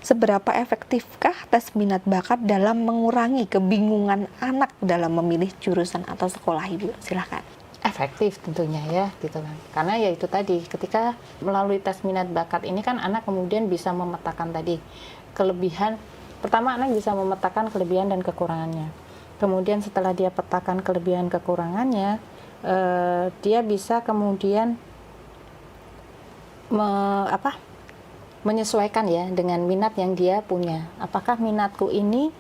seberapa efektifkah tes minat bakat dalam mengurangi kebingungan anak dalam memilih jurusan atau sekolah, Ibu? Silahkan. Efektif tentunya ya gitu kan, karena ya itu tadi, ketika melalui tes minat bakat ini kan anak kemudian bisa memetakan tadi kelebihan. Pertama, anak bisa memetakan kelebihan dan kekurangannya. Kemudian setelah dia petakan kelebihan kekurangannya, dia bisa kemudian menyesuaikan ya dengan minat yang dia punya. Apakah minatku ini,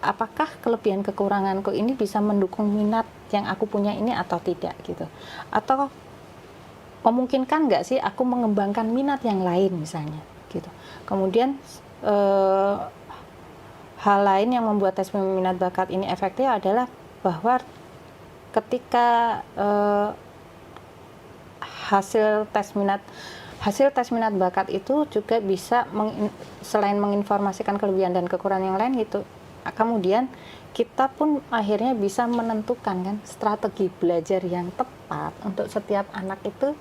apakah kelebihan kekuranganku ini bisa mendukung minat yang aku punya ini atau tidak gitu. Atau memungkinkan nggak sih aku mengembangkan minat yang lain misalnya gitu. Kemudian hal lain yang membuat tes minat bakat ini efektif adalah bahwa ketika hasil tes minat bakat itu juga bisa selain menginformasikan kelebihan dan kekurangan yang lain gitu, kemudian kita pun akhirnya bisa menentukan kan strategi belajar yang tepat untuk setiap anak itu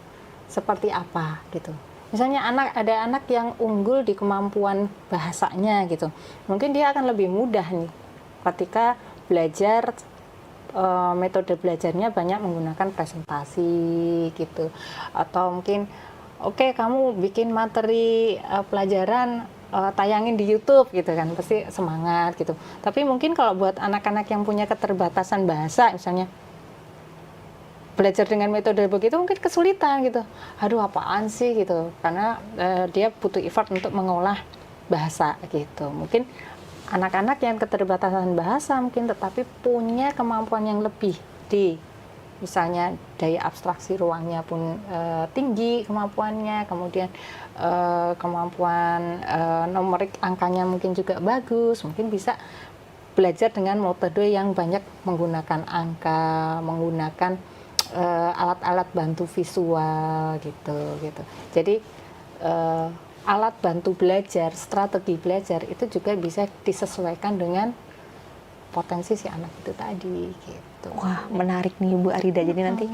seperti apa gitu. Misalnya ada anak yang unggul di kemampuan bahasanya gitu, mungkin dia akan lebih mudah nih ketika belajar, metode belajarnya banyak menggunakan presentasi gitu, atau mungkin oke, kamu bikin materi pelajaran, tayangin di YouTube gitu kan, pasti semangat gitu. Tapi mungkin kalau buat anak-anak yang punya keterbatasan bahasa misalnya, belajar dengan metode begitu mungkin kesulitan gitu. Aduh, apaan sih gitu, karena dia butuh effort untuk mengolah bahasa gitu. Mungkin anak-anak yang keterbatasan bahasa mungkin tetapi punya kemampuan yang lebih di misalnya daya abstraksi ruangnya pun tinggi kemampuannya, kemudian kemampuan numerik angkanya mungkin juga bagus, mungkin bisa belajar dengan metode yang banyak menggunakan angka, menggunakan alat-alat bantu visual gitu. Jadi alat bantu belajar, strategi belajar itu juga bisa disesuaikan dengan potensi si anak itu tadi gitu. Wah, menarik nih Bu Arida. Jadi nanti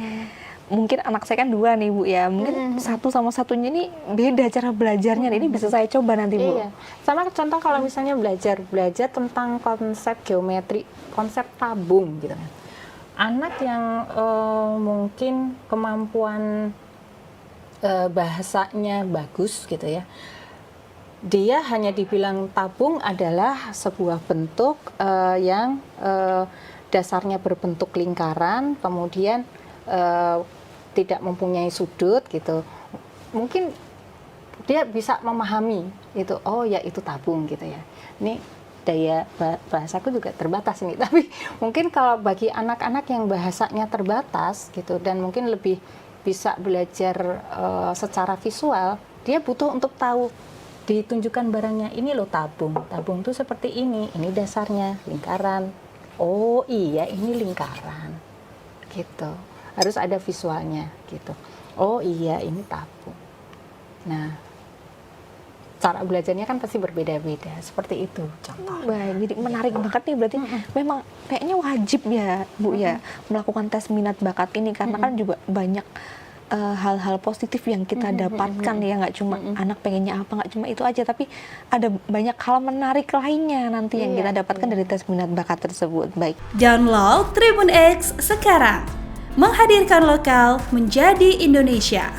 mungkin anak saya kan 2 nih Bu ya, mungkin satu sama satunya ini beda cara belajarnya. Ini bisa saya coba nanti Bu. Iya. Sama contoh kalau misalnya belajar tentang konsep geometri, konsep tabung gitu kan. Anak yang mungkin kemampuan bahasanya bagus gitu ya, dia hanya dibilang tabung adalah sebuah bentuk yang dasarnya berbentuk lingkaran, kemudian tidak mempunyai sudut gitu. Mungkin dia bisa memahami itu, oh ya itu tabung gitu ya. Ini daya bahasaku juga terbatas ini, tapi mungkin kalau bagi anak-anak yang bahasanya terbatas gitu dan mungkin lebih bisa belajar secara visual, dia butuh untuk tahu, ditunjukkan barangnya, ini loh tabung tuh seperti ini dasarnya lingkaran, oh iya ini lingkaran gitu, harus ada visualnya gitu, oh iya ini tabung. Nah, cara belajarnya kan pasti berbeda-beda, seperti itu contoh. Baik, jadi menarik banget nih, berarti memang kayaknya wajib ya Bu ya melakukan tes minat bakat ini, karena kan juga banyak hal-hal positif yang kita dapatkan ya, nggak cuma anak pengennya apa, nggak cuma itu aja, tapi ada banyak hal menarik lainnya nanti yang kita dapatkan dari tes minat bakat tersebut. Baik. Download Tribun X sekarang, menghadirkan lokal menjadi Indonesia.